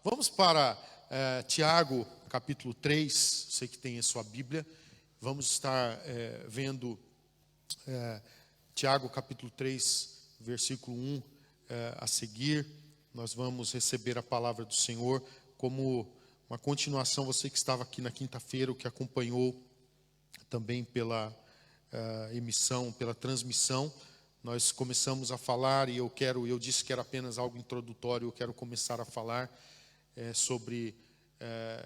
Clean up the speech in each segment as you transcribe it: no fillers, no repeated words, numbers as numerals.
Vamos para Tiago, capítulo 3, sei que tem a sua Bíblia. Vamos estar vendo Tiago, capítulo 3, versículo 1 a seguir. Nós vamos receber a palavra do Senhor como uma continuação. Você que estava aqui na quinta-feira, o que acompanhou também pela emissão, pela transmissão, nós começamos a falar, e eu disse que era apenas algo introdutório. Eu quero começar a falar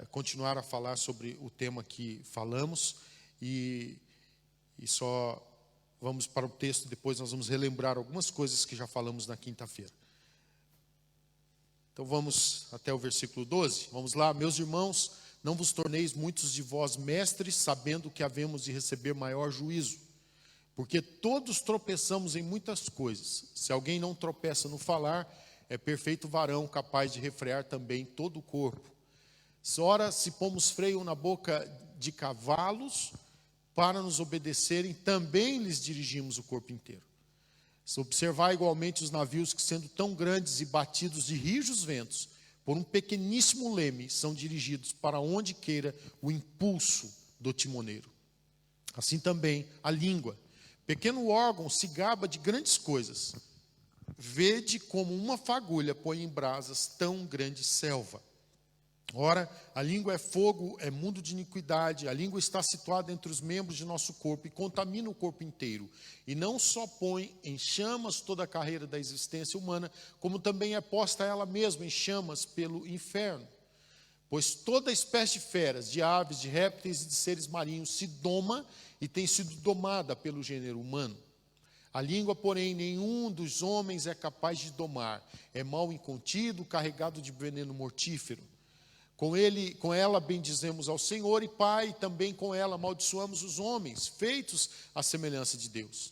continuar a falar sobre o tema que falamos, e só vamos para o texto. Depois nós vamos relembrar algumas coisas que já falamos na quinta-feira. Então vamos até o versículo 12, vamos lá. Meus irmãos, não vos torneis muitos de vós mestres, sabendo que havemos de receber maior juízo, porque todos tropeçamos em muitas coisas. Se alguém não tropeça no falar, é perfeito varão, capaz de refrear também todo o corpo. Ora, se pomos freio na boca de cavalos para nos obedecerem, também lhes dirigimos o corpo inteiro. Se observar igualmente os navios que, sendo tão grandes e batidos de rijos ventos, por um pequeníssimo leme, são dirigidos para onde queira o impulso do timoneiro. Assim também a língua, pequeno órgão, se gaba de grandes coisas. Vede como uma fagulha põe em brasas tão grande selva. Ora, a língua é fogo, é mundo de iniquidade. A língua está situada entre os membros de nosso corpo e contamina o corpo inteiro. E não só põe em chamas toda a carreira da existência humana, como também é posta ela mesma em chamas pelo inferno. Pois toda espécie de feras, de aves, de répteis e de seres marinhos se doma e tem sido domada pelo gênero humano. A língua, porém, nenhum dos homens é capaz de domar. É mal incontido, carregado de veneno mortífero. Com ela bendizemos ao Senhor e Pai, e também com ela amaldiçoamos os homens, feitos à semelhança de Deus.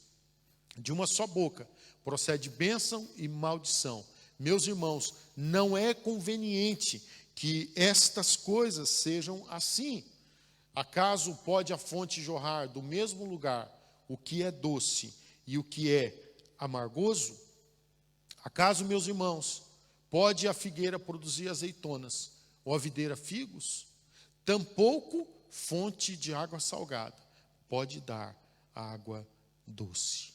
De uma só boca procede bênção e maldição. Meus irmãos, não é conveniente que estas coisas sejam assim. Acaso pode a fonte jorrar do mesmo lugar o que é doce e o que é amargoso? Acaso, meus irmãos, pode a figueira produzir azeitonas, ou a videira figos? Tampouco fonte de água salgada pode dar água doce.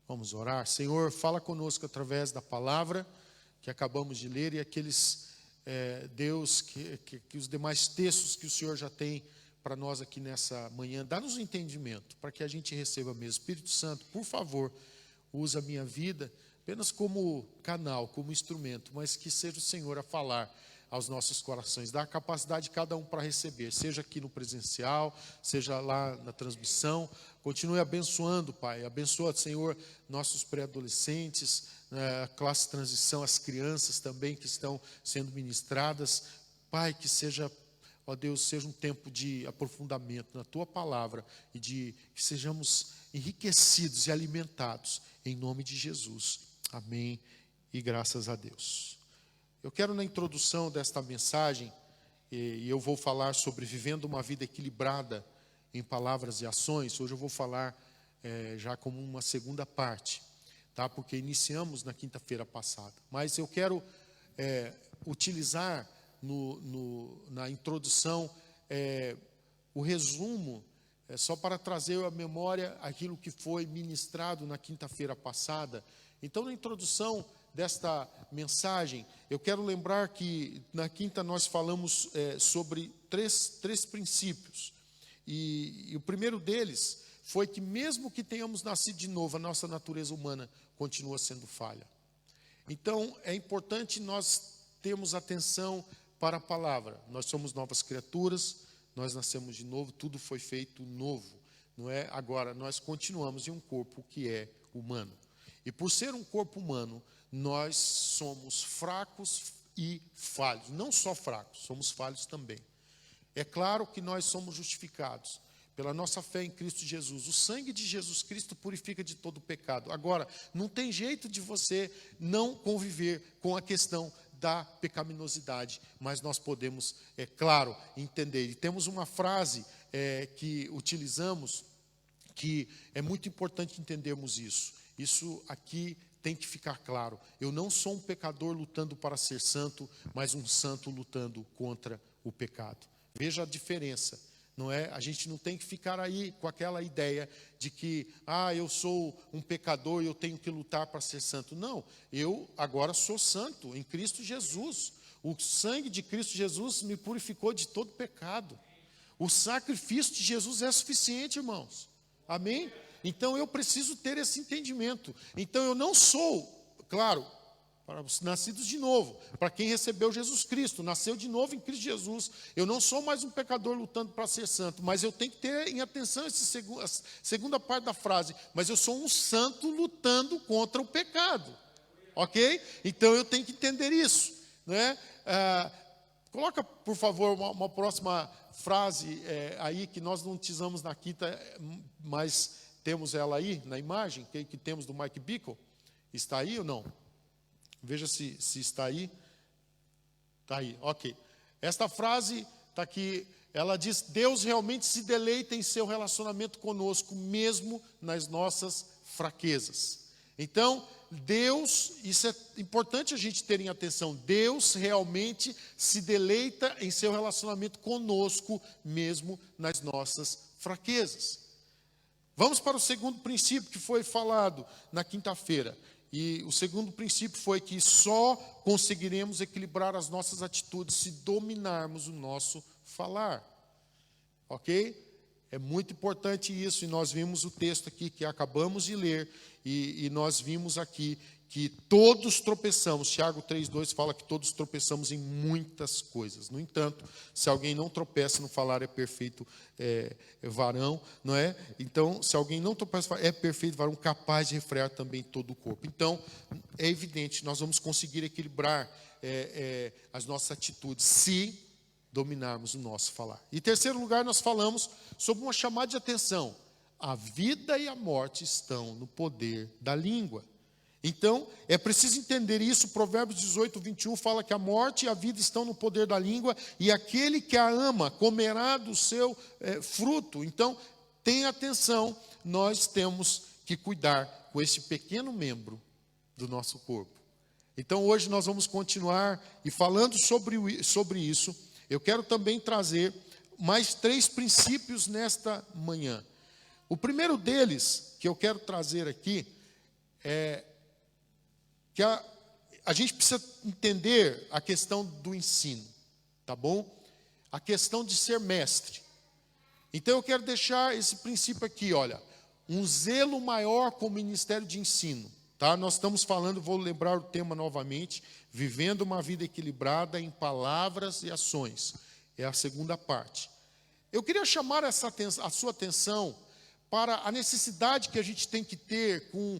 Vamos orar. Senhor, fala conosco através da palavra que acabamos de ler, e aqueles, Deus, que os demais textos que o Senhor já tem para nós aqui nessa manhã. Dá-nos um entendimento, para que a gente receba mesmo. Espírito Santo, por favor, usa a minha vida apenas como canal, como instrumento, mas que seja o Senhor a falar aos nossos corações. Dá a capacidade de cada um para receber, seja aqui no presencial, seja lá na transmissão. Continue abençoando, Pai. Abençoa, Senhor, nossos pré-adolescentes, a classe de transição, as crianças também que estão sendo ministradas. Pai, que seja, ó Deus, seja um tempo de aprofundamento na Tua palavra e que sejamos enriquecidos e alimentados em nome de Jesus. Amém e graças a Deus. Eu quero, na introdução desta mensagem, e eu vou falar sobre vivendo uma vida equilibrada em palavras e ações. Hoje eu vou falar já como uma segunda parte, tá? Porque iniciamos na quinta-feira passada. Mas eu quero utilizar na introdução o resumo, só para trazer à memória aquilo que foi ministrado na quinta-feira passada. Então, na introdução desta mensagem, eu quero lembrar que na quinta nós falamos sobre três princípios. E o primeiro deles foi que, mesmo que tenhamos nascido de novo, a nossa natureza humana continua sendo falha. Então, é importante nós termos atenção para a palavra. Nós somos novas criaturas, nós nascemos de novo, tudo foi feito novo, não é? Agora, nós continuamos em um corpo que é humano. E por ser um corpo humano, nós somos fracos e falhos. Não só fracos, somos falhos também. É claro que nós somos justificados pela nossa fé em Cristo Jesus. O sangue de Jesus Cristo purifica de todo pecado. Agora, não tem jeito de você não conviver com a questão da pecaminosidade, mas nós podemos, é claro, entender. E temos uma frase que utilizamos, que é muito importante entendermos isso. Isso aqui tem que ficar claro, eu não sou um pecador lutando para ser santo, mas um santo lutando contra o pecado. Veja a diferença, não é? A gente não tem que ficar aí com aquela ideia de que, eu sou um pecador e eu tenho que lutar para ser santo. Não, eu agora sou santo em Cristo Jesus. O sangue de Cristo Jesus me purificou de todo pecado. O sacrifício de Jesus é suficiente, irmãos. Amém? Então eu preciso ter esse entendimento. Então eu não sou, claro, para os nascidos de novo, para quem recebeu Jesus Cristo, nasceu de novo em Cristo Jesus. Eu não sou mais um pecador lutando para ser santo, mas eu tenho que ter em atenção a segunda parte da frase. Mas eu sou um santo lutando contra o pecado. Ok? Então eu tenho que entender isso, né? Coloca, por favor, uma próxima frase aí, que nós não utilizamos na quinta, mas temos ela aí na imagem, que temos do Mike Bickle. Está aí ou não? Veja se está aí. Está aí, ok. Esta frase está aqui, ela diz: Deus realmente se deleita em seu relacionamento conosco, mesmo nas nossas fraquezas. Então, Deus, isso é importante a gente ter em atenção, Deus realmente se deleita em seu relacionamento conosco, mesmo nas nossas fraquezas. Vamos para o segundo princípio que foi falado na quinta-feira. E o segundo princípio foi que só conseguiremos equilibrar as nossas atitudes se dominarmos o nosso falar. Ok? É muito importante isso, e nós vimos o texto aqui que acabamos de ler, e nós vimos aqui que todos tropeçamos. Tiago 3,2 fala que todos tropeçamos em muitas coisas. No entanto, se alguém não tropeça no falar, é perfeito varão, não é? Então, se alguém não tropeça, é perfeito varão, capaz de refrear também todo o corpo. Então, é evidente, nós vamos conseguir equilibrar as nossas atitudes, se dominarmos o nosso falar. Em terceiro lugar, nós falamos sobre uma chamada de atenção. A vida e a morte estão no poder da língua. Então, é preciso entender isso. Provérbios 18, 21 fala que a morte e a vida estão no poder da língua, e aquele que a ama comerá do seu fruto. Então, tenha atenção, nós temos que cuidar com esse pequeno membro do nosso corpo. Então, hoje nós vamos continuar, e falando sobre isso, eu quero também trazer mais 3 princípios nesta manhã. O primeiro deles, que eu quero trazer aqui, é que a gente precisa entender a questão do ensino, tá bom? A questão de ser mestre. Então eu quero deixar esse princípio aqui, olha, um zelo maior com o ministério de ensino, tá? Nós estamos falando, vou lembrar o tema novamente, vivendo uma vida equilibrada em palavras e ações. É a segunda parte. Eu queria chamar a sua atenção para a necessidade que a gente tem que ter com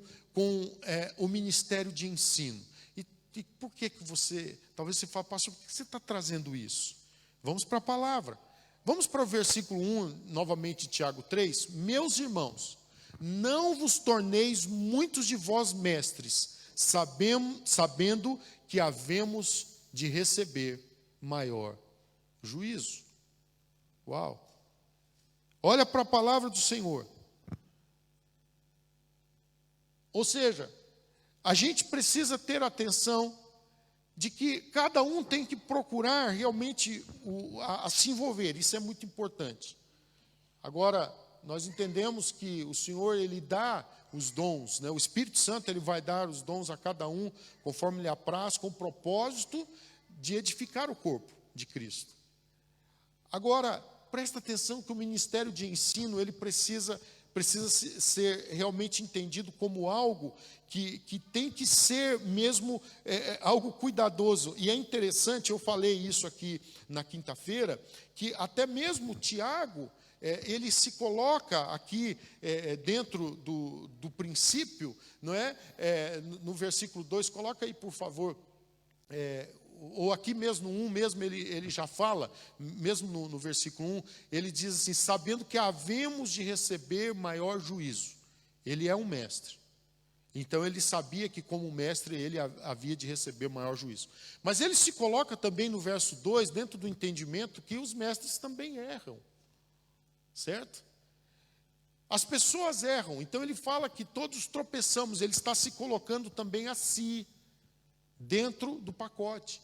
o ministério de ensino. E por que você, talvez você fale, pastor, por que você está trazendo isso? Vamos para a palavra. Vamos para o versículo 1, novamente, Tiago 3. Meus irmãos, não vos torneis muitos de vós mestres, sabendo que havemos de receber maior juízo. Uau! Olha para a palavra do Senhor. Ou seja, a gente precisa ter atenção de que cada um tem que procurar realmente a se envolver. Isso é muito importante. Agora, nós entendemos que o Senhor, Ele dá os dons, né? O Espírito Santo, Ele vai dar os dons a cada um, conforme lhe apraz, com o propósito de edificar o corpo de Cristo. Agora, presta atenção que o ministério de ensino, ele precisa ser realmente entendido como algo que tem que ser mesmo algo cuidadoso. E é interessante, eu falei isso aqui na quinta-feira, que até mesmo Tiago, ele se coloca aqui dentro do princípio, não é? No versículo 2, coloca aí, por favor, ou aqui mesmo no 1 mesmo, ele já fala, mesmo no versículo 1, ele diz assim, sabendo que havemos de receber maior juízo. Ele é um mestre. Então ele sabia que como mestre ele havia de receber maior juízo. Mas ele se coloca também no verso 2, dentro do entendimento que os mestres também erram. Certo? As pessoas erram, então ele fala que todos tropeçamos, ele está se colocando também a si, dentro do pacote.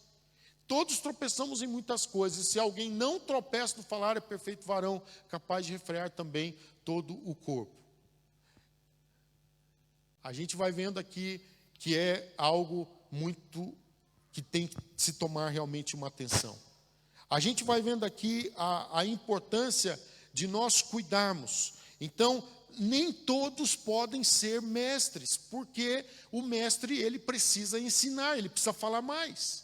Todos tropeçamos em muitas coisas, se alguém não tropeça no falar, é perfeito varão, capaz de refrear também todo o corpo. A gente vai vendo aqui que é algo muito que tem que se tomar realmente uma atenção. A gente vai vendo aqui a importância de nós cuidarmos. Então, nem todos podem ser mestres, porque o mestre, ele precisa ensinar, ele precisa falar mais.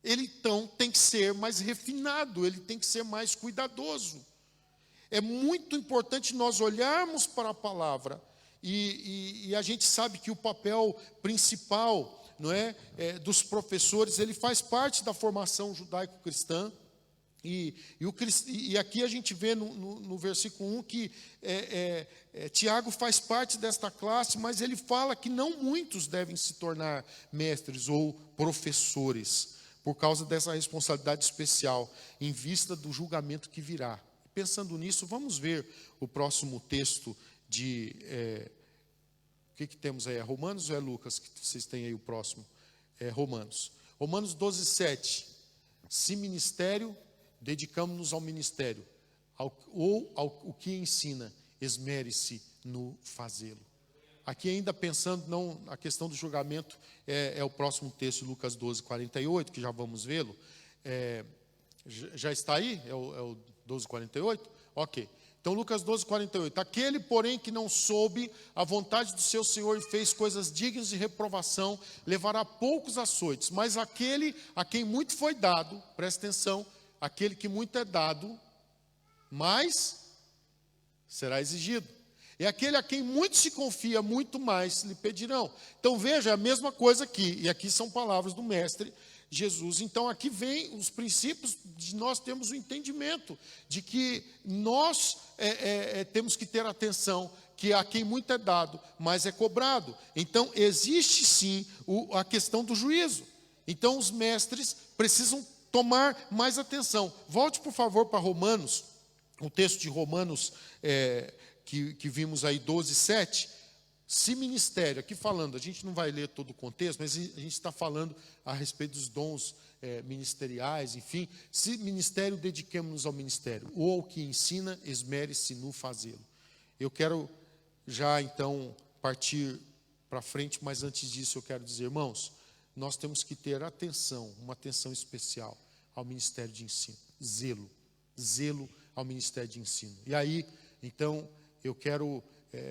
Ele, então, tem que ser mais refinado, ele tem que ser mais cuidadoso. É muito importante nós olharmos para a palavra, e a gente sabe que o papel principal, não é, dos professores, ele faz parte da formação judaico-cristã. E aqui a gente vê no versículo 1 que Tiago faz parte desta classe, mas ele fala que não muitos devem se tornar mestres ou professores, por causa dessa responsabilidade especial, em vista do julgamento que virá. Pensando nisso, vamos ver o próximo texto de... o que temos aí? É Romanos ou é Lucas que vocês têm aí o próximo? É Romanos. Romanos 12, 7. Se ministério... dedicamos-nos ao ministério, ao que ensina, esmere-se no fazê-lo. Aqui ainda pensando, não, a questão do julgamento é o próximo texto, Lucas 12, 48, que já vamos vê-lo. Já está aí? É o 12, 48? Ok. Então, Lucas 12, 48. Aquele, porém, que não soube a vontade do seu Senhor e fez coisas dignas de reprovação, levará poucos açoites. Mas aquele a quem muito foi dado, presta atenção, aquele que muito é dado, mais será exigido. E aquele a quem muito se confia, muito mais lhe pedirão. Então veja, é a mesma coisa aqui. E aqui são palavras do Mestre Jesus. Então aqui vem os princípios de nós termos o entendimento de que nós temos que ter atenção, que a quem muito é dado, mais é cobrado. Então existe sim a questão do juízo. Então os mestres precisam tomar mais atenção. Volte, por favor, para Romanos, o texto de Romanos que vimos aí, 12, 7. Se ministério, aqui falando, a gente não vai ler todo o contexto, mas a gente está falando a respeito dos dons ministeriais, enfim. Se ministério, dediquemos-nos ao ministério, ou ao que ensina, esmere-se no fazê-lo. Eu quero já, então, partir para frente, mas antes disso eu quero dizer, irmãos, nós temos que ter atenção, uma atenção especial ao ministério de ensino. Zelo ao ministério de ensino. E aí, então, eu quero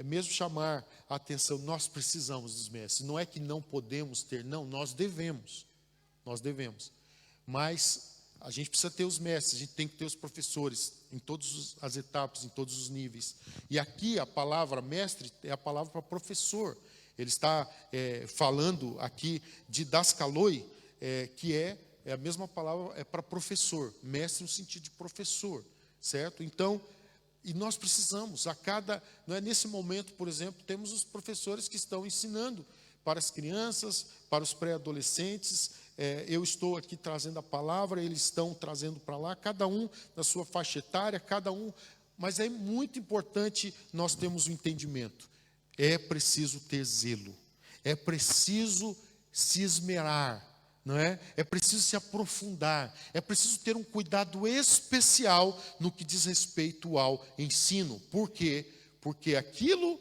mesmo chamar a atenção, nós precisamos dos mestres. Não é que não podemos ter, não, nós devemos. Mas a gente precisa ter os mestres, a gente tem que ter os professores em todas as etapas, em todos os níveis. E aqui a palavra mestre é a palavra para professor. Ele está falando aqui de daskaloi, que é a mesma palavra para professor, mestre no sentido de professor, certo? Então, e nós precisamos, não é nesse momento, por exemplo, temos os professores que estão ensinando para as crianças, para os pré-adolescentes, eu estou aqui trazendo a palavra, eles estão trazendo para lá, cada um na sua faixa etária, mas é muito importante nós termos o entendimento. É preciso ter zelo, é preciso se esmerar, não é? É preciso se aprofundar, é preciso ter um cuidado especial no que diz respeito ao ensino. Por quê? Porque aquilo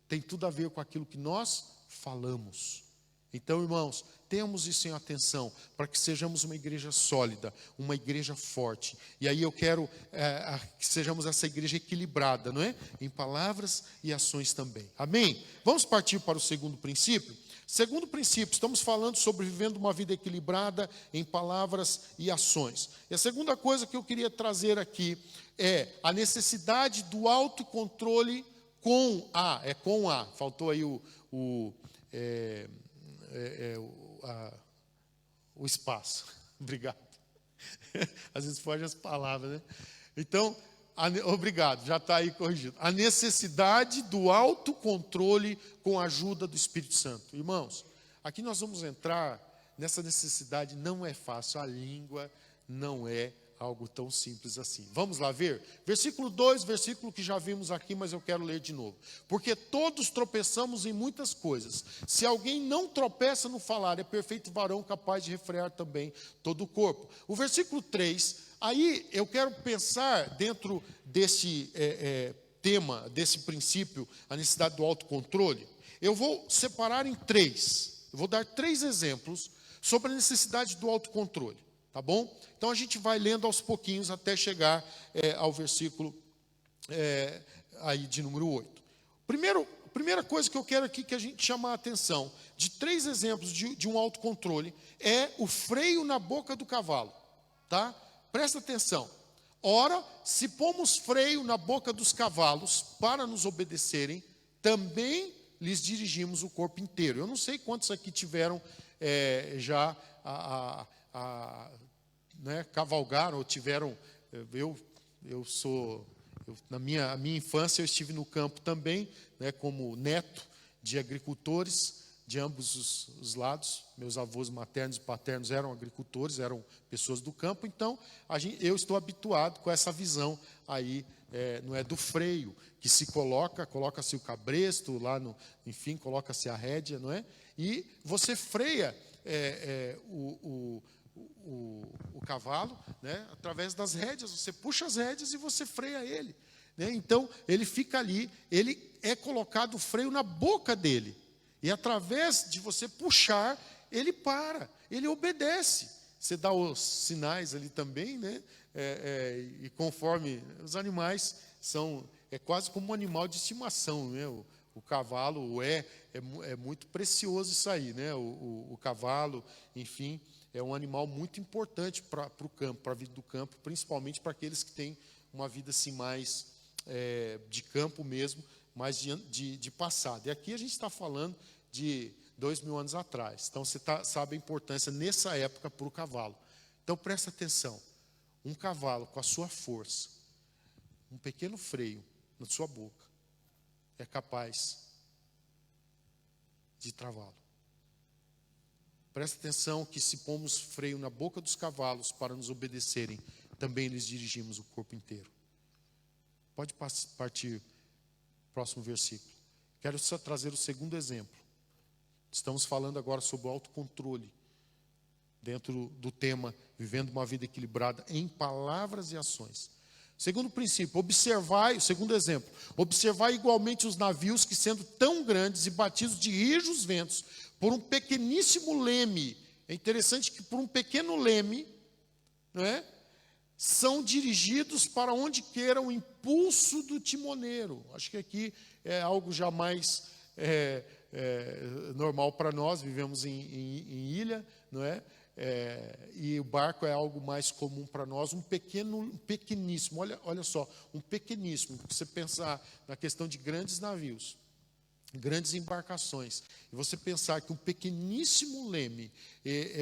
tem tudo a ver com aquilo que nós falamos. Então, irmãos, temos isso em atenção, para que sejamos uma igreja sólida, uma igreja forte. E aí eu quero que sejamos essa igreja equilibrada, não é? Em palavras e ações também. Amém? Vamos partir para o segundo princípio? Segundo princípio, estamos falando sobre vivendo uma vida equilibrada em palavras e ações. E a segunda coisa que eu queria trazer aqui é a necessidade do autocontrole faltou aí o espaço. Obrigado. Às vezes foge as palavras, né? Então, obrigado, já está aí corrigido. A necessidade do autocontrole com a ajuda do Espírito Santo. Irmãos, aqui nós vamos entrar nessa necessidade, não é fácil, a língua não é algo tão simples assim. Vamos lá ver? Versículo 2, versículo que já vimos aqui, mas eu quero ler de novo. Porque todos tropeçamos em muitas coisas. Se alguém não tropeça no falar, é perfeito varão, capaz de refrear também todo o corpo. O versículo 3, aí eu quero pensar dentro desse tema, desse princípio, a necessidade do autocontrole. Eu vou separar em 3. Eu vou dar 3 exemplos sobre a necessidade do autocontrole. Tá bom? Então a gente vai lendo aos pouquinhos até chegar ao versículo aí de número 8. Primeira coisa que eu quero aqui que a gente chama a atenção, de 3 exemplos de um autocontrole, é o freio na boca do cavalo. Tá? Presta atenção. Ora, se pomos freio na boca dos cavalos para nos obedecerem, também lhes dirigimos o corpo inteiro. Eu não sei quantos aqui tiveram já cavalgaram ou tiveram. Na minha infância eu estive no campo também, né, como neto de agricultores de ambos os lados. Meus avós maternos e paternos eram agricultores, eram pessoas do campo. Então eu estou habituado com essa visão aí, não é do freio que se coloca-se o cabresto lá enfim, coloca-se a rédea, não é? E você freia o cavalo, né, através das rédeas. Você puxa as rédeas e você freia ele, né? Então ele fica ali, ele é colocado o freio na boca dele, e através de você puxar, ele para, ele obedece. Você dá os sinais ali também, né? E conforme os animais são, quase como um animal de estimação, né? O cavalo é muito precioso isso aí, né? O cavalo, enfim, é um animal muito importante para o campo, para a vida do campo, principalmente para aqueles que têm uma vida assim mais de campo mesmo, mais de passado. E aqui a gente está falando de 2000 anos atrás. Então você sabe a importância nessa época para o cavalo. Então presta atenção. Um cavalo com a sua força, um pequeno freio na sua boca, é capaz de travá-lo. Presta atenção que se pomos freio na boca dos cavalos para nos obedecerem, também lhes dirigimos o corpo inteiro. Pode partir próximo versículo. Quero só trazer o segundo exemplo. Estamos falando agora sobre o autocontrole, dentro do tema vivendo uma vida equilibrada em palavras e ações. Segundo princípio, segundo exemplo, observai igualmente os navios que, sendo tão grandes e batidos de rijos ventos, por um pequeníssimo leme, é interessante que por um pequeno leme, não é, são dirigidos para onde queira o impulso do timoneiro. Acho que aqui é algo jamais normal para nós, vivemos em ilha, não é? E o barco é algo mais comum para nós, um pequeníssimo, olha só, um pequeníssimo, se você pensar na questão de grandes navios, grandes embarcações, e você pensar que um pequeníssimo leme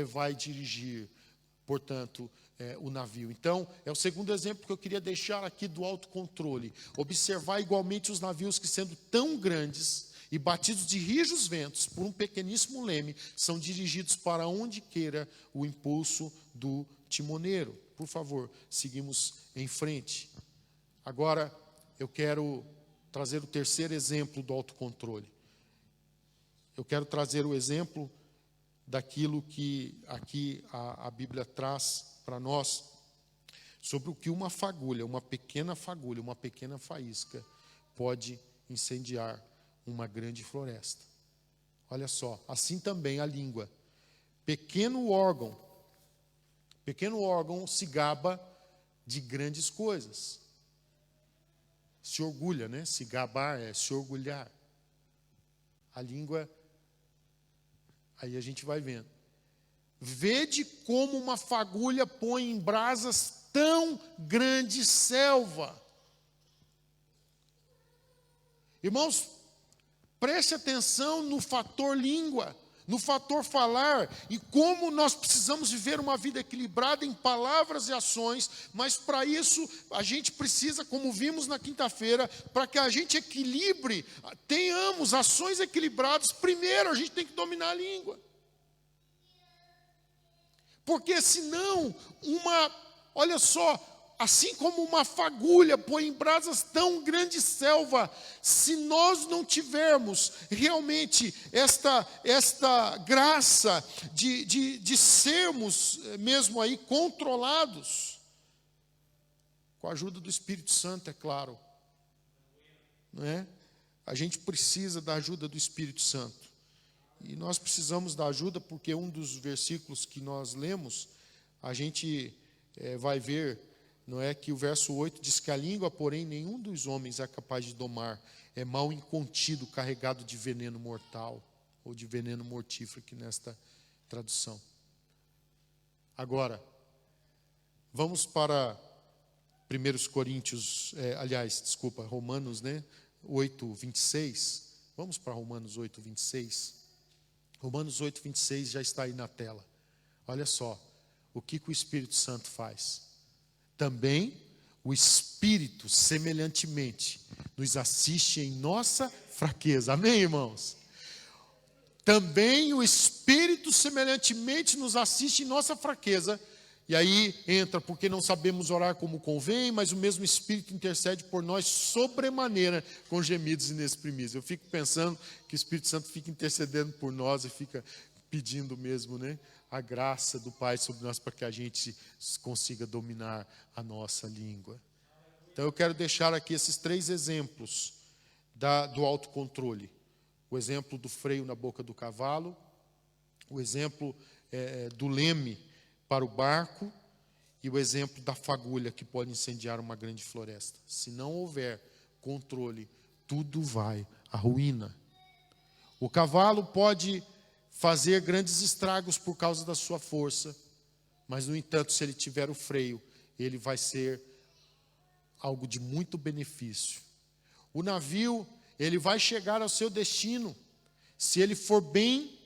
vai dirigir, portanto, o navio. Então, é o segundo exemplo que eu queria deixar aqui do autocontrole. Observar igualmente os navios que, sendo tão grandes e batidos de rijos ventos por um pequeníssimo leme, são dirigidos para onde queira o impulso do timoneiro. Por favor, seguimos em frente. Agora, eu quero trazer o terceiro exemplo do autocontrole. Eu quero trazer o exemplo daquilo que aqui a Bíblia traz para nós, sobre o que uma fagulha, uma pequena faísca, pode incendiar uma grande floresta. Olha só, assim também a língua. Pequeno órgão se gaba de grandes coisas. Se orgulha, né? Se gabar é se orgulhar. A língua, aí a gente vai vendo. Vede como uma fagulha põe em brasas tão grande selva. Irmãos, preste atenção no fator língua, no fator falar, e como nós precisamos viver uma vida equilibrada em palavras e ações, mas para isso a gente precisa, como vimos na quinta-feira, para que a gente equilibre, tenhamos ações equilibradas, primeiro a gente tem que dominar a língua. Porque senão, Olha só, assim como uma fagulha põe em brasas tão grande selva, se nós não tivermos realmente esta graça de sermos mesmo aí controlados, com a ajuda do Espírito Santo, é claro, não é? A gente precisa da ajuda do Espírito Santo. E nós precisamos da ajuda porque um dos versículos que nós lemos, a gente vai ver, não é, que o verso 8 diz que a língua, porém, nenhum dos homens é capaz de domar. É mal incontido, carregado de veneno mortal, ou de veneno mortífero, aqui nesta tradução. Agora, vamos para Romanos, 8, 26. Vamos para Romanos 8, 26. Romanos 8, 26 já está aí na tela. Olha só, o que o Espírito Santo faz? Também o Espírito, semelhantemente, nos assiste em nossa fraqueza. Amém, irmãos? Também o Espírito, semelhantemente, nos assiste em nossa fraqueza. E aí entra, porque não sabemos orar como convém, mas o mesmo Espírito intercede por nós sobremaneira, com gemidos inexprimíveis. Eu fico pensando que o Espírito Santo fica intercedendo por nós e fica pedindo mesmo, a graça do Pai sobre nós para que a gente consiga dominar a nossa língua. Então eu quero deixar aqui esses 3 exemplos do autocontrole. O exemplo do freio na boca do cavalo, o exemplo do leme para o barco e o exemplo da fagulha que pode incendiar uma grande floresta. Se não houver controle, tudo vai à ruína. O cavalo pode fazer grandes estragos por causa da sua força, mas, no entanto, se ele tiver o freio, ele vai ser algo de muito benefício. O navio, ele vai chegar ao seu destino, se ele for bem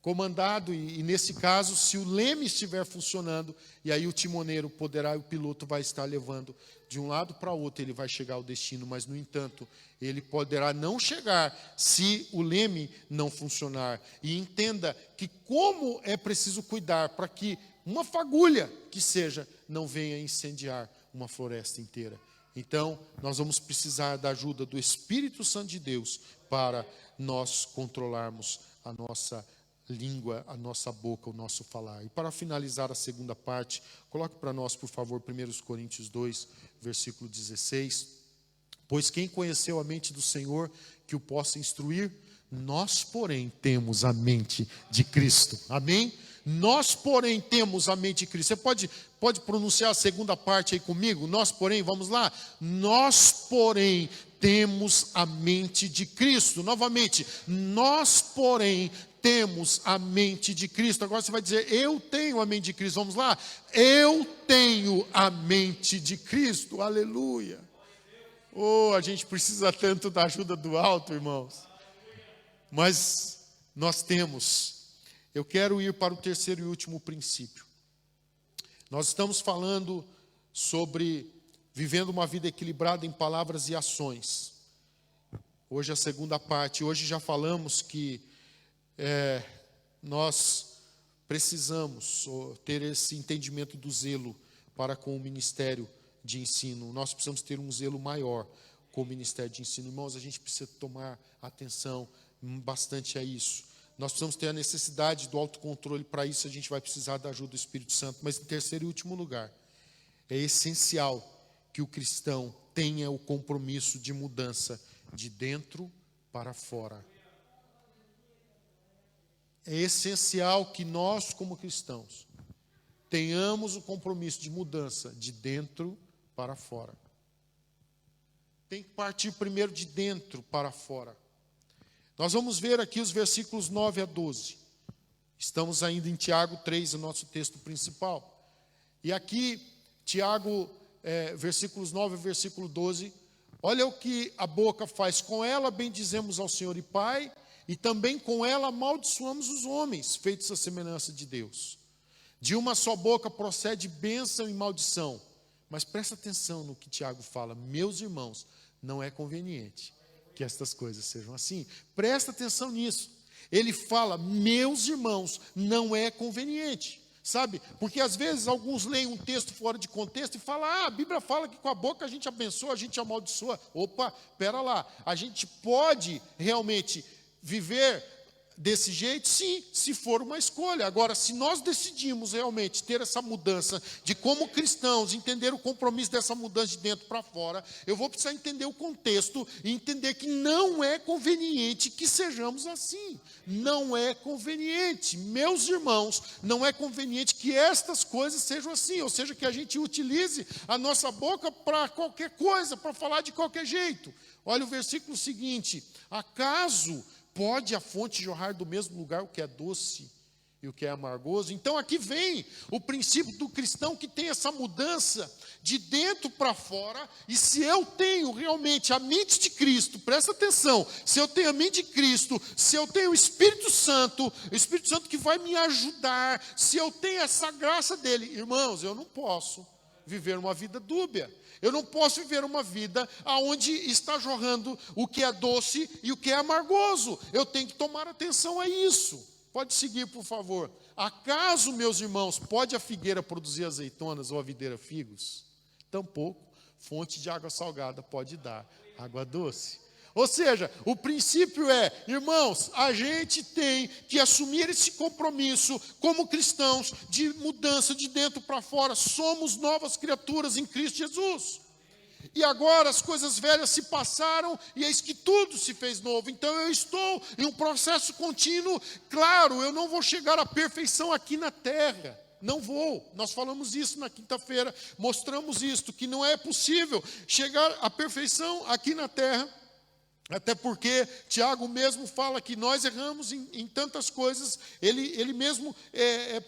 comandado, e nesse caso, se o leme estiver funcionando, e aí o timoneiro poderá, o piloto vai estar levando de um lado para outro, ele vai chegar ao destino, mas, no entanto, ele poderá não chegar se o leme não funcionar. E entenda que como é preciso cuidar para que uma fagulha que seja não venha incendiar uma floresta inteira. Então, nós vamos precisar da ajuda do Espírito Santo de Deus para nós controlarmos a nossa língua, a nossa boca, o nosso falar. E para finalizar a segunda parte, coloque para nós, por favor, 1 Coríntios 2, versículo 16. Pois quem conheceu a mente do Senhor que o possa instruir? Nós, porém, temos a mente de Cristo. Amém? Nós, porém, temos a mente de Cristo. Você pode pronunciar a segunda parte aí comigo? Nós, porém, vamos lá? Nós, porém, temos a mente de Cristo. Novamente, nós, porém, temos a mente de Cristo. Agora você vai dizer, eu tenho a mente de Cristo. Vamos lá? Eu tenho a mente de Cristo. Aleluia. Oh, a gente precisa tanto da ajuda do alto, irmãos. Mas nós temos. Eu quero ir para o terceiro e último princípio. Nós estamos falando sobre vivendo uma vida equilibrada em palavras e ações. Hoje é a segunda parte. Hoje já falamos que nós precisamos ter esse entendimento do zelo para com o ministério de ensino. Nós precisamos ter um zelo maior com o ministério de ensino. Irmãos, a gente precisa tomar atenção bastante a isso. Nós precisamos ter a necessidade do autocontrole. Para isso a gente vai precisar da ajuda do Espírito Santo. Mas em terceiro e último lugar, é essencial que o cristão tenha o compromisso de mudança de dentro para fora. É essencial que nós, como cristãos, tenhamos o compromisso de mudança de dentro para fora. Tem que partir primeiro de dentro para fora. Nós vamos ver aqui os versículos 9 a 12. Estamos ainda em Tiago 3, o nosso texto principal. E aqui, Tiago, versículos 9 a versículo 12, olha o que a boca faz. Com ela bendizemos ao Senhor e Pai, e também com ela amaldiçoamos os homens, feitos à semelhança de Deus. De uma só boca procede bênção e maldição. Mas presta atenção no que Tiago fala. Meus irmãos, não é conveniente que estas coisas sejam assim. Presta atenção nisso. Ele fala, meus irmãos, não é conveniente. Sabe? Porque às vezes alguns leem um texto fora de contexto e falam, a Bíblia fala que com a boca a gente abençoa, a gente amaldiçoa. Opa, pera lá, a gente pode realmente viver desse jeito? Sim, se for uma escolha. Agora, se nós decidimos realmente ter essa mudança de como cristãos, entender o compromisso dessa mudança de dentro para fora, eu vou precisar entender o contexto e entender que não é conveniente que sejamos assim. Não é conveniente, meus irmãos, não é conveniente que estas coisas sejam assim, ou seja, que a gente utilize a nossa boca para qualquer coisa, para falar de qualquer jeito. Olha o versículo seguinte: acaso pode a fonte jorrar do mesmo lugar o que é doce e o que é amargoso? Então aqui vem o princípio do cristão que tem essa mudança de dentro para fora. E se eu tenho realmente a mente de Cristo, presta atenção, se eu tenho a mente de Cristo, se eu tenho o Espírito Santo que vai me ajudar, se eu tenho essa graça dele, irmãos, eu não posso viver uma vida dúbia. Eu não posso viver uma vida onde está jorrando o que é doce e o que é amargoso. Eu tenho que tomar atenção a isso. Pode seguir, por favor. Acaso, meus irmãos, pode a figueira produzir azeitonas ou a videira figos? Tampouco fonte de água salgada pode dar água doce. Ou seja, o princípio é, irmãos, a gente tem que assumir esse compromisso como cristãos de mudança de dentro para fora. Somos novas criaturas em Cristo Jesus. E agora as coisas velhas se passaram e eis que tudo se fez novo. Então eu estou em um processo contínuo. Claro, eu não vou chegar à perfeição aqui na terra. Não vou. Nós falamos isso na quinta-feira, mostramos isto, que não é possível chegar à perfeição aqui na terra. Até porque Tiago mesmo fala que nós erramos em tantas coisas, ele mesmo,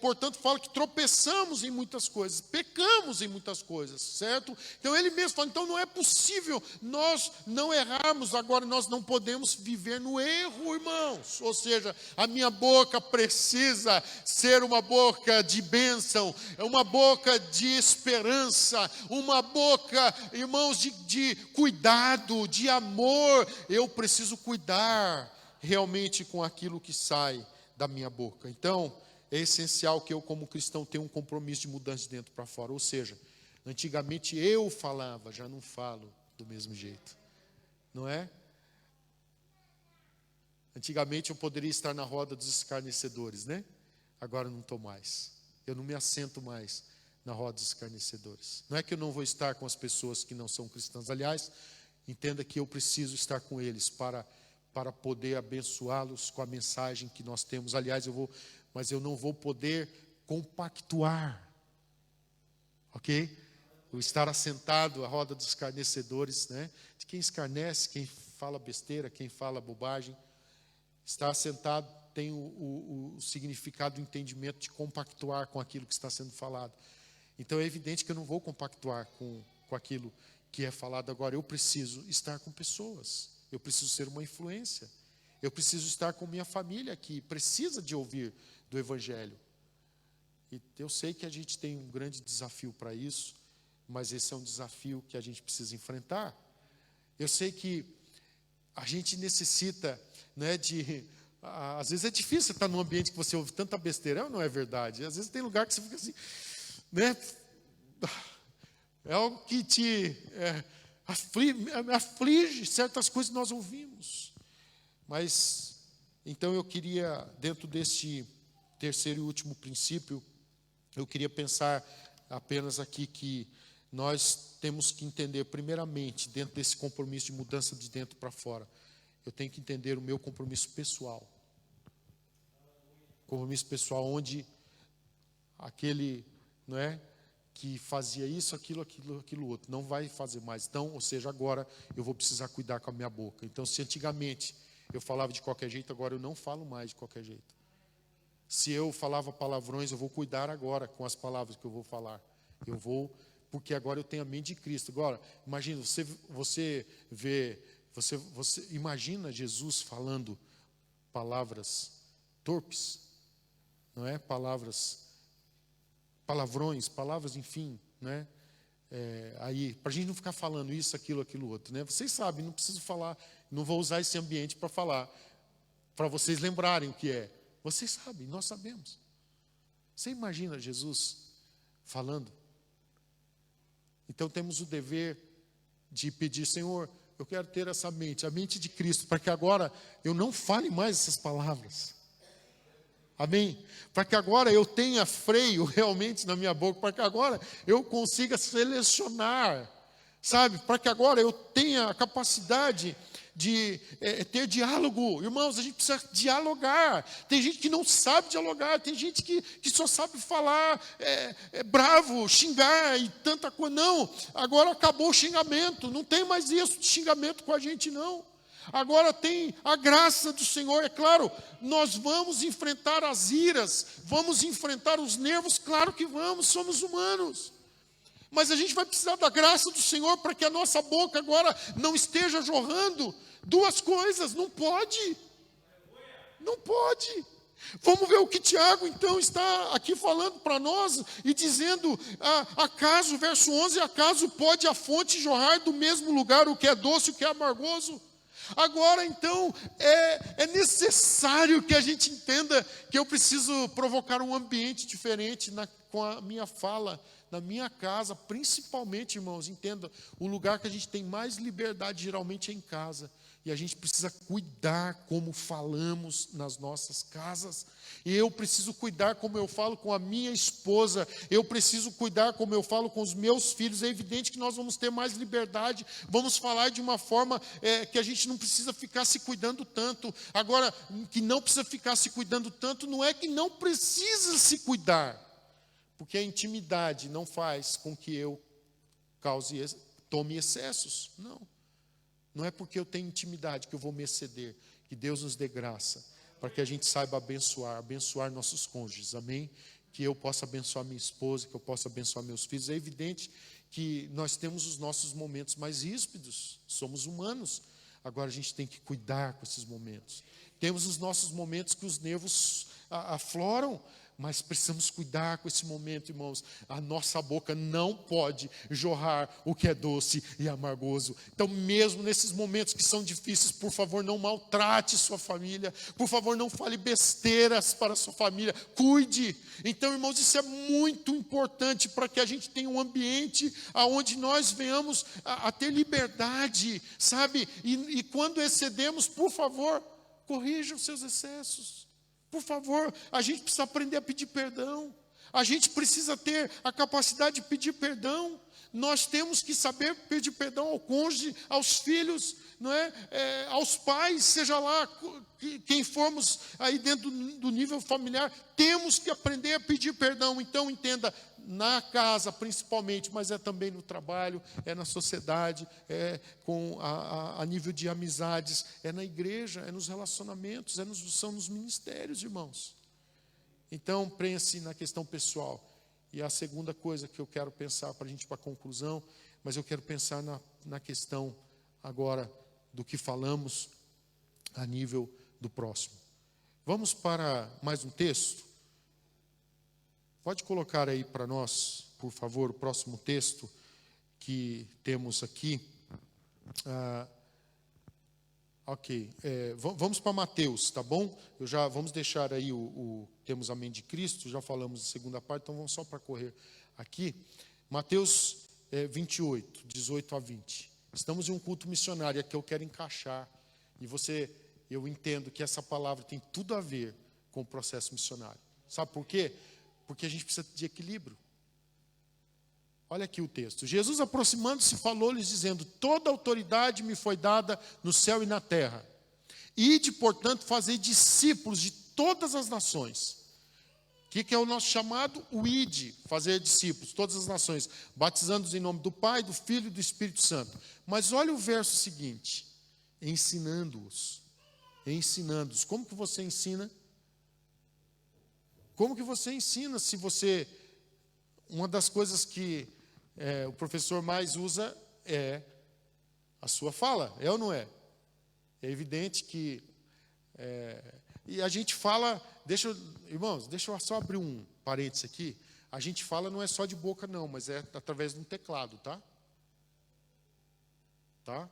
portanto, fala que tropeçamos em muitas coisas, pecamos em muitas coisas, certo? Então ele mesmo fala, então não é possível nós não errarmos, agora nós não podemos viver no erro, irmãos. Ou seja, a minha boca precisa ser uma boca de bênção, uma boca de esperança, uma boca, irmãos, de cuidado, de amor. Eu preciso cuidar realmente com aquilo que sai da minha boca. Então, é essencial que eu, como cristão, tenha um compromisso de mudança de dentro para fora. Ou seja, antigamente eu falava, já não falo do mesmo jeito. Não é? Antigamente eu poderia estar na roda dos escarnecedores, né? Agora não estou mais. Eu não me assento mais na roda dos escarnecedores. Não é que eu não vou estar com as pessoas que não são cristãs. Aliás, entenda que eu preciso estar com eles para poder abençoá-los com a mensagem que nós temos. Aliás, mas eu não vou poder compactuar, ok? Eu estar assentado à roda dos escarnecedores, né? De quem escarnece, quem fala besteira, quem fala bobagem. Estar assentado tem o significado, o entendimento de compactuar com aquilo que está sendo falado. Então é evidente que eu não vou compactuar com aquilo que é falado agora. Eu preciso estar com pessoas, eu preciso ser uma influência, eu preciso estar com minha família que precisa de ouvir do Evangelho. E eu sei que a gente tem um grande desafio para isso, mas esse é um desafio que a gente precisa enfrentar. Eu sei que a gente necessita, né, às vezes é difícil estar num ambiente que você ouve tanta besteira, não é verdade? Às vezes tem lugar que você fica assim, né? É algo que te aflige certas coisas que nós ouvimos. Mas, então eu queria, dentro deste terceiro e último princípio, eu queria pensar apenas aqui que nós temos que entender, primeiramente, dentro desse compromisso de mudança de dentro para fora, eu tenho que entender o meu compromisso pessoal. Compromisso pessoal onde aquele, não é, que fazia isso, aquilo outro, não vai fazer mais. Então, ou seja, agora eu vou precisar cuidar com a minha boca. Então, se antigamente eu falava de qualquer jeito, agora eu não falo mais de qualquer jeito. Se eu falava palavrões, eu vou cuidar agora com as palavras que eu vou falar. Porque agora eu tenho a mente de Cristo. Agora, imagina, você imagina Jesus falando palavras torpes, não é? Palavrões, palavras, enfim, né? Aí, para a gente não ficar falando isso, aquilo outro, né? Vocês sabem, não preciso falar, não vou usar esse ambiente para falar, para vocês lembrarem o que é. Vocês sabem, nós sabemos. Você imagina Jesus falando? Então temos o dever de pedir, Senhor, eu quero ter essa mente, a mente de Cristo, para que agora eu não fale mais essas palavras. Amém? Para que agora eu tenha freio realmente na minha boca, para que agora eu consiga selecionar, sabe? Para que agora eu tenha a capacidade de ter diálogo. Irmãos, a gente precisa dialogar. Tem gente que não sabe dialogar, tem gente que só sabe falar bravo, xingar e tanta coisa. Não, agora acabou o xingamento, não tem mais isso de xingamento com a gente, não. Agora tem a graça do Senhor, é claro, nós vamos enfrentar as iras, vamos enfrentar os nervos, claro que vamos, somos humanos. Mas a gente vai precisar da graça do Senhor para que a nossa boca agora não esteja jorrando duas coisas, não pode. Não pode. Vamos ver o que Tiago então está aqui falando para nós e dizendo, acaso, verso 11, acaso pode a fonte jorrar do mesmo lugar o que é doce e o que é amargoso? Agora então é necessário que a gente entenda que eu preciso provocar um ambiente diferente com a minha fala, na minha casa, principalmente, irmãos, entenda, o lugar que a gente tem mais liberdade geralmente é em casa. E a gente precisa cuidar como falamos nas nossas casas. E eu preciso cuidar como eu falo com a minha esposa. Eu preciso cuidar como eu falo com os meus filhos. É evidente que nós vamos ter mais liberdade. Vamos falar de uma forma que a gente não precisa ficar se cuidando tanto. Agora, que não precisa ficar se cuidando tanto, não é que não precisa se cuidar. Porque a intimidade não faz com que eu tome excessos. Não. Não é porque eu tenho intimidade que eu vou me exceder. Que Deus nos dê graça, para que a gente saiba abençoar nossos cônjuges, amém? Que eu possa abençoar minha esposa, que eu possa abençoar meus filhos. É evidente que nós temos os nossos momentos mais ríspidos, somos humanos. Agora a gente tem que cuidar com esses momentos. Temos os nossos momentos que os nervos afloram, mas precisamos cuidar com esse momento, irmãos. A nossa boca não pode jorrar o que é doce e amargoso. Então, mesmo nesses momentos que são difíceis, por favor, não maltrate sua família. Por favor, não fale besteiras para a sua família. Cuide. Então, irmãos, isso é muito importante para que a gente tenha um ambiente onde nós venhamos a ter liberdade, sabe? E quando excedemos, por favor, corrija os seus excessos. Por favor, a gente precisa aprender a pedir perdão. A gente precisa ter a capacidade de pedir perdão. Nós temos que saber pedir perdão ao cônjuge, aos filhos, não é? Aos pais, seja lá quem formos aí dentro do nível familiar. Temos que aprender a pedir perdão. Então, entenda, na casa principalmente, mas é também no trabalho, é na sociedade, é a nível de amizades, é na igreja, é nos relacionamentos, são nos ministérios, irmãos. Então, pense na questão pessoal. E a segunda coisa que eu quero pensar, para a gente ir para a conclusão, mas eu quero pensar na questão agora do que falamos a nível do próximo. Vamos para mais um texto? Pode colocar aí para nós, por favor, o próximo texto que temos aqui. Ok, vamos para Mateus, tá bom? Vamos deixar aí temos a mente de Cristo, já falamos da segunda parte, então vamos só para correr aqui. Mateus 28, 18 a 20. Estamos em um culto missionário, aqui eu quero encaixar. E eu entendo que essa palavra tem tudo a ver com o processo missionário. Sabe por quê? Porque a gente precisa de equilíbrio. Olha aqui o texto. Jesus, aproximando-se, falou-lhes, dizendo: toda autoridade me foi dada no céu e na terra. Ide, portanto, fazei discípulos de todas as nações. O que é o nosso chamado? O ide, fazer discípulos, todas as nações, batizando-os em nome do Pai, do Filho e do Espírito Santo. Mas olha o verso seguinte: ensinando-os. Ensinando-os. Como que você ensina? Como que você ensina se você... Uma das coisas que o professor mais usa é a sua fala, é ou não é? É evidente que... e a gente fala... Irmãos, deixa eu só abrir um parênteses aqui. A gente fala não é só de boca não, mas é através de um teclado, tá? Tá?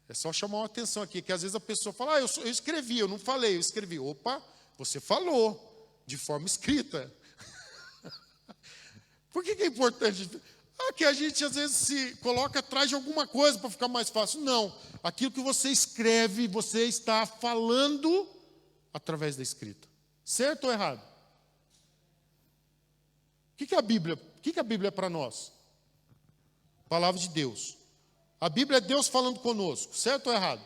É só chamar uma atenção aqui, que às vezes a pessoa fala: eu escrevi, eu não falei, eu escrevi. Opa, você falou, de forma escrita. Por que é importante? Que a gente às vezes se coloca atrás de alguma coisa para ficar mais fácil. Não. Aquilo que você escreve, você está falando através da escrita. Certo ou errado? O que é a Bíblia? O que a Bíblia é para nós? Palavra de Deus. A Bíblia é Deus falando conosco. Certo ou errado?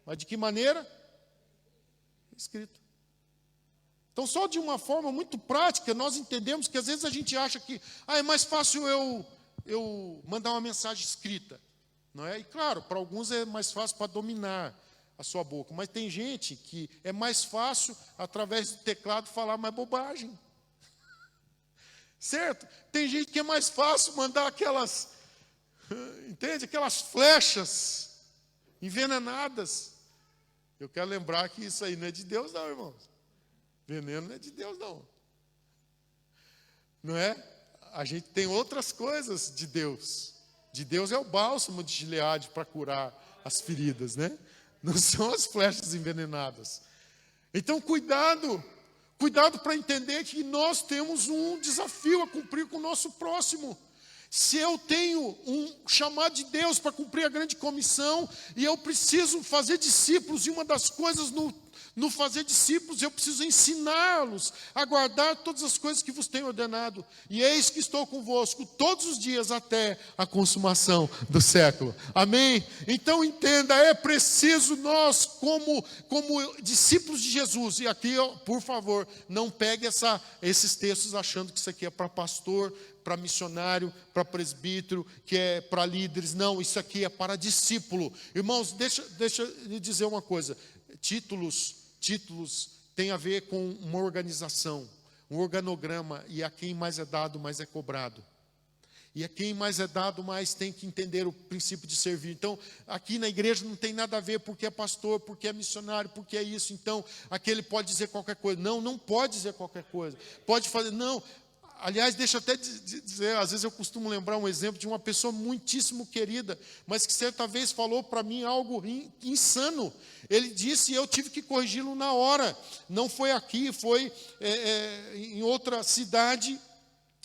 Mas de que maneira? Escrita. Então, só de uma forma muito prática, nós entendemos que às vezes a gente acha que é mais fácil eu mandar uma mensagem escrita. Não é? E claro, para alguns é mais fácil para dominar a sua boca. Mas tem gente que é mais fácil, através do teclado, falar mais bobagem. Certo? Tem gente que é mais fácil mandar aquelas, entende? Aquelas flechas envenenadas. Eu quero lembrar que isso aí não é de Deus não, irmãos. Veneno não é de Deus não. Não é? A gente tem outras coisas de Deus. De Deus é o bálsamo de Gileade para curar as feridas, né? Não são as flechas envenenadas. Então, cuidado para entender que nós temos um desafio a cumprir com o nosso próximo. Se eu tenho um chamado de Deus para cumprir a grande comissão, e eu preciso fazer discípulos, e uma das coisas no fazer discípulos, eu preciso ensiná-los a guardar todas as coisas que vos tenho ordenado. E eis que estou convosco todos os dias até a consumação do século. Amém? Então entenda, é preciso nós, como discípulos de Jesus, e aqui, por favor, não pegue esses textos achando que isso aqui é para pastor, para missionário, para presbítero, que é para líderes. Não, isso aqui é para discípulo. Irmãos, deixa eu dizer uma coisa. Títulos têm a ver com uma organização, um organograma, e a quem mais é dado, mais é cobrado. E a quem mais é dado, mais tem que entender o princípio de servir. Então, aqui na igreja não tem nada a ver porque é pastor, porque é missionário, porque é isso. Então, aquele pode dizer qualquer coisa. Não pode dizer qualquer coisa. Pode fazer, não. Aliás, deixa eu até dizer, às vezes eu costumo lembrar um exemplo de uma pessoa muitíssimo querida, mas que certa vez falou para mim algo insano. Ele disse e eu tive que corrigi-lo na hora. Não foi aqui, foi em outra cidade,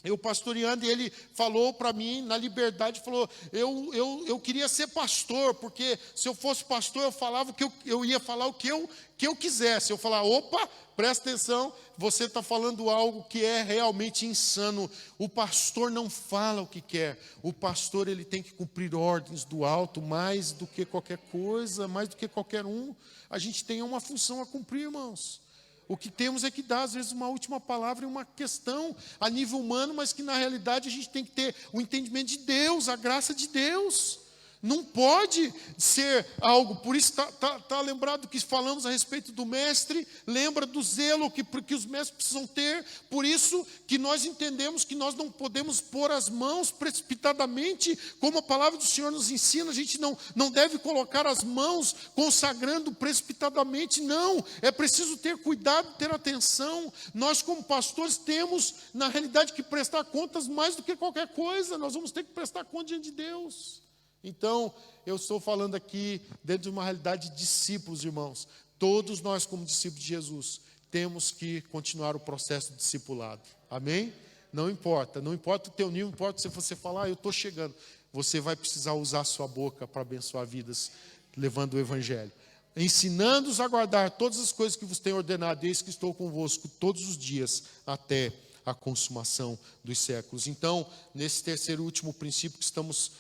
eu pastoreando, e ele falou para mim, na liberdade, falou, eu queria ser pastor, porque se eu fosse pastor, eu falava que eu ia falar o que eu quisesse. Eu falar, opa, presta atenção, você está falando algo que é realmente insano. O pastor não fala o que quer. O pastor, ele tem que cumprir ordens do alto, mais do que qualquer coisa, mais do que qualquer um. A gente tem uma função a cumprir, irmãos. O que temos é que dar, às vezes, uma última palavra em uma questão a nível humano, mas que, na realidade, a gente tem que ter o entendimento de Deus, a graça de Deus. Não pode ser algo, por isso está lembrado que falamos a respeito do mestre, lembra do zelo que os mestres precisam ter, por isso que nós entendemos que nós não podemos pôr as mãos precipitadamente, como a palavra do Senhor nos ensina, a gente não deve colocar as mãos consagrando precipitadamente, não, é preciso ter cuidado, ter atenção. Nós como pastores temos, na realidade, que prestar contas mais do que qualquer coisa, nós vamos ter que prestar conta diante de Deus. Então, eu estou falando aqui dentro de uma realidade de discípulos, irmãos. Todos nós, como discípulos de Jesus, temos que continuar o processo de discipulado. Amém? Não importa o teu nível, não importa se você falar, eu estou chegando. Você vai precisar usar a sua boca para abençoar vidas, levando o Evangelho. Ensinando-os a guardar todas as coisas que vos tenho ordenado, eis que estou convosco todos os dias até a consumação dos séculos. Então, nesse terceiro e último princípio que estamos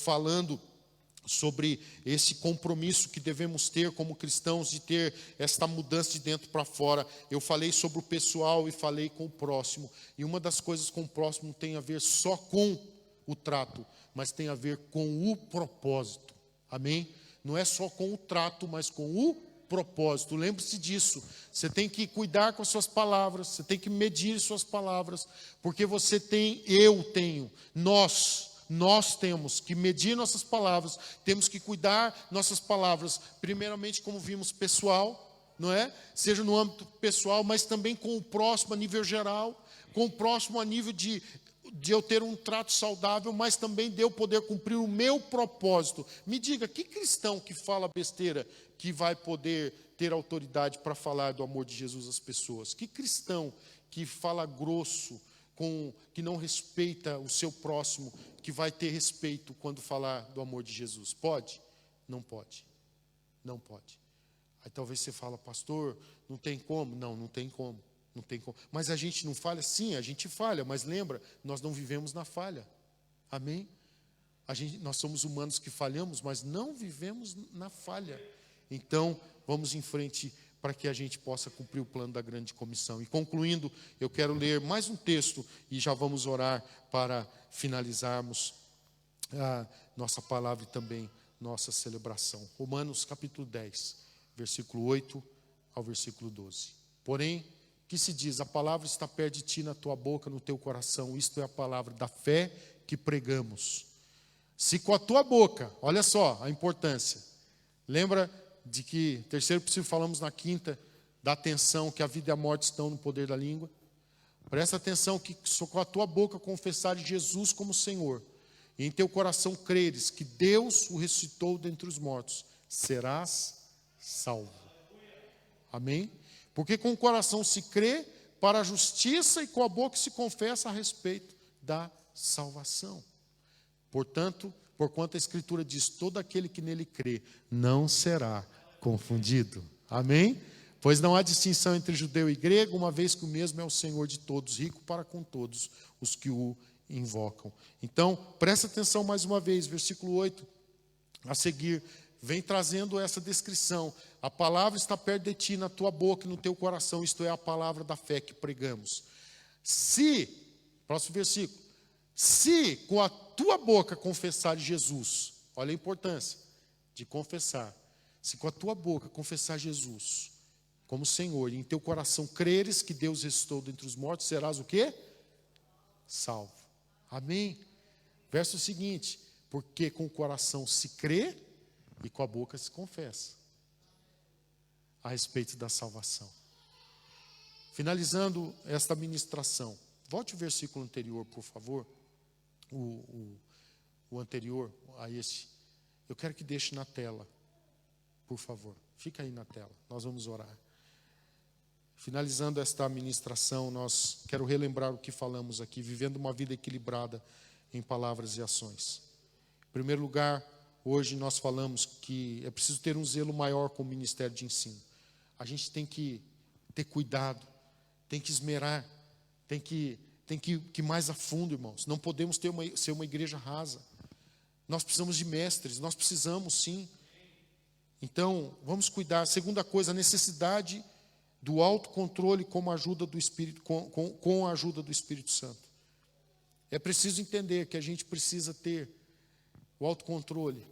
falando sobre esse compromisso que devemos ter como cristãos de ter esta mudança de dentro para fora. Eu falei sobre o pessoal e falei com o próximo. E uma das coisas com o próximo não tem a ver só com o trato, mas tem a ver com o propósito. Amém? Não é só com o trato, mas com o propósito. Lembre-se disso. Você tem que cuidar com as suas palavras, você tem que medir suas palavras, porque você tem, eu tenho, nós temos que medir nossas palavras, temos que cuidar nossas palavras, primeiramente, como vimos, pessoal, não é? Seja no âmbito pessoal, mas também com o próximo a nível geral, com o próximo a nível de eu ter um trato saudável, mas também de eu poder cumprir o meu propósito. Me diga, que cristão que fala besteira que vai poder ter autoridade para falar do amor de Jesus às pessoas? Que cristão que fala grosso, que não respeita o seu próximo, que vai ter respeito quando falar do amor de Jesus? Pode? Não pode. Não pode. Aí talvez você fala, pastor, não tem como. Não tem como. Não tem como. Mas a gente não falha? Sim, a gente falha, mas lembra, nós não vivemos na falha. Amém? Nós somos humanos que falhamos, mas não vivemos na falha. Então, vamos em frente para que a gente possa cumprir o plano da grande comissão. E concluindo, eu quero ler mais um texto e já vamos orar para finalizarmos a nossa palavra e também nossa celebração. Romanos capítulo 10, versículo 8 ao versículo 12. Porém, que se diz, a palavra está perto de ti, na tua boca, no teu coração. Isto é a palavra da fé que pregamos. Se com a tua boca, olha só a importância. Lembra de que, terceiro princípio, falamos na quinta, da atenção que a vida e a morte estão no poder da língua. Presta atenção que só com a tua boca confessares Jesus como Senhor, e em teu coração creres que Deus o ressuscitou dentre os mortos, serás salvo. Amém? Porque com o coração se crê para a justiça e com a boca se confessa a respeito da salvação. Portanto, porquanto a Escritura diz, todo aquele que nele crê não será confundido. Amém? Pois não há distinção entre judeu e grego, uma vez que o mesmo é o Senhor de todos, rico para com todos os que o invocam. Então, presta atenção mais uma vez, versículo 8, a seguir, vem trazendo essa descrição. A palavra está perto de ti, na tua boca e no teu coração, isto é a palavra da fé que pregamos. Próximo versículo, se com a tua boca confessares Jesus, olha a importância de confessar, se com a tua boca confessar Jesus como Senhor, e em teu coração creres que Deus ressuscitou dentre os mortos, serás o quê? Salvo. Amém? Verso seguinte, porque com o coração se crê e com a boca se confessa a respeito da salvação. Finalizando esta ministração, volte o versículo anterior, por favor, o anterior a esse. Eu quero que deixe na tela, por favor. Fica aí na tela, nós vamos orar. Finalizando esta ministração, quero relembrar o que falamos aqui, vivendo uma vida equilibrada em palavras e ações. Em primeiro lugar, hoje nós falamos que é preciso ter um zelo maior com o ministério de ensino. A gente tem que ter cuidado, tem que esmerar, tem que ir mais a fundo, irmãos. Não podemos ser uma igreja rasa. Nós precisamos de mestres, nós precisamos sim. Então, vamos cuidar. Segunda coisa, a necessidade do autocontrole com a ajuda do Espírito, com a ajuda do Espírito Santo. É preciso entender que a gente precisa ter o autocontrole,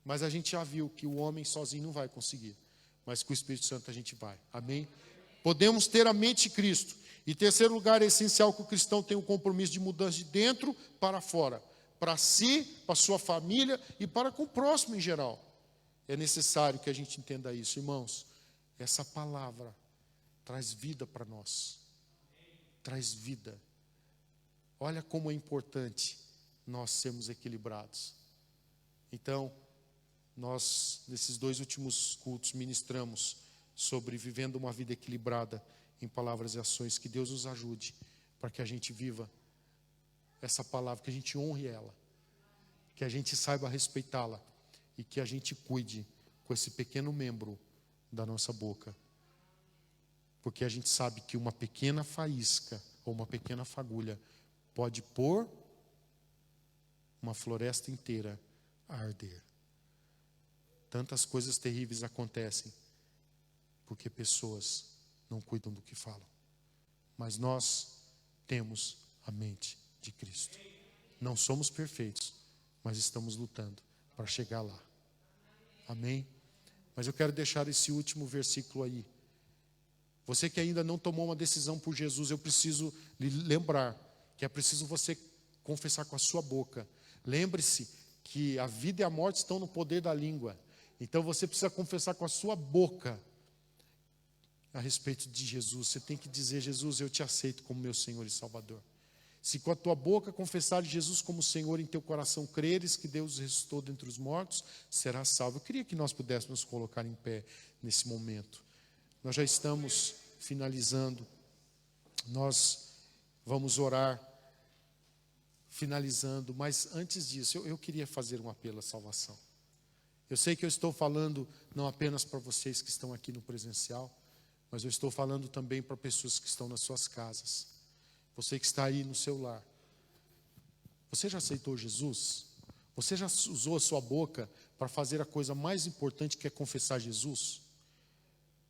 mas a gente já viu que o homem sozinho não vai conseguir, mas com o Espírito Santo a gente vai. Amém? Podemos ter a mente de Cristo. E terceiro lugar, é essencial que o cristão tenha um compromisso de mudança de dentro para fora, para si, para sua família e para com o próximo em geral. É necessário que a gente entenda isso, irmãos. Essa palavra traz vida para nós. Traz vida. Olha como é importante nós sermos equilibrados. Então, nós, nesses 2 últimos cultos, ministramos sobre vivendo uma vida equilibrada em palavras e ações. Que Deus nos ajude para que a gente viva essa palavra, que a gente honre ela, que a gente saiba respeitá-la e que a gente cuide com esse pequeno membro da nossa boca. Porque a gente sabe que uma pequena faísca ou uma pequena fagulha pode pôr uma floresta inteira a arder. Tantas coisas terríveis acontecem porque pessoas não cuidam do que falam. Mas nós temos a mente de Cristo. Não somos perfeitos, mas estamos lutando para chegar lá. Amém? Mas eu quero deixar esse último versículo aí. Você que ainda não tomou uma decisão por Jesus, eu preciso lhe lembrar que é preciso você confessar com a sua boca. Lembre-se que a vida e a morte estão no poder da língua. Então você precisa confessar com a sua boca a respeito de Jesus. Você tem que dizer: Jesus, eu te aceito como meu Senhor e Salvador. Se com a tua boca confessares Jesus como Senhor, em teu coração creres que Deus ressuscitou dentre os mortos, serás salvo. Eu queria que nós pudéssemos colocar em pé nesse momento. Nós já estamos finalizando. Nós Vamos orar, finalizando, mas antes disso, eu queria fazer um apelo à salvação. Eu sei que eu estou falando não apenas para vocês que estão aqui no presencial, mas eu estou falando também para pessoas que estão nas suas casas. Você que está aí no seu lar. Você já aceitou Jesus? Você já usou a sua boca para fazer a coisa mais importante, que é confessar Jesus?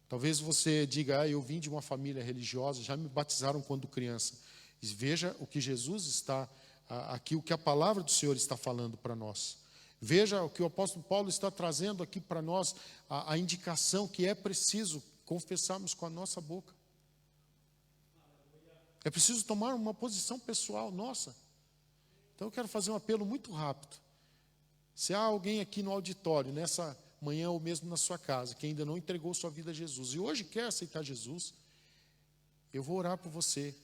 Talvez você diga, eu vim de uma família religiosa, já me batizaram quando criança. E veja o que Jesus está aqui, o que a palavra do Senhor está falando para nós. Veja o que o apóstolo Paulo está trazendo aqui para nós, a indicação que é preciso confessarmos com a nossa boca. É preciso tomar uma posição pessoal nossa. Então eu quero fazer um apelo muito rápido. Se há alguém aqui no auditório, nessa manhã ou mesmo na sua casa, que ainda não entregou sua vida a Jesus e hoje quer aceitar Jesus, eu vou orar por você.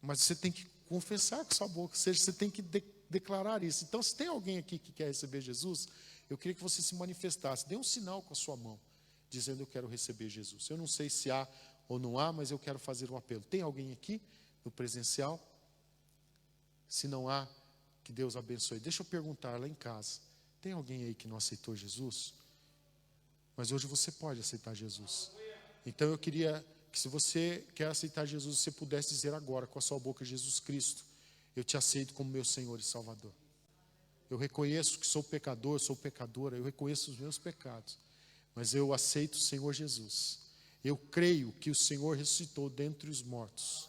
Mas você tem que confessar com sua boca, ou seja, você tem que declarar isso. Então, se tem alguém aqui que quer receber Jesus, eu queria que você se manifestasse, dê um sinal com a sua mão, dizendo eu quero receber Jesus. Eu não sei se há ou não há, mas eu quero fazer um apelo. Tem alguém aqui no presencial? Se não há, que Deus abençoe. Deixa eu perguntar lá em casa, tem alguém aí que não aceitou Jesus? Mas hoje você pode aceitar Jesus. Então eu queria que, se você quer aceitar Jesus, você pudesse dizer agora com a sua boca: Jesus Cristo, eu te aceito como meu Senhor e Salvador. Eu reconheço que sou pecador, sou pecadora, eu reconheço os meus pecados, mas eu aceito o Senhor Jesus. Eu creio que o Senhor ressuscitou dentre os mortos,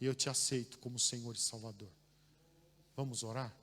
e eu te aceito como Senhor e Salvador. Vamos orar?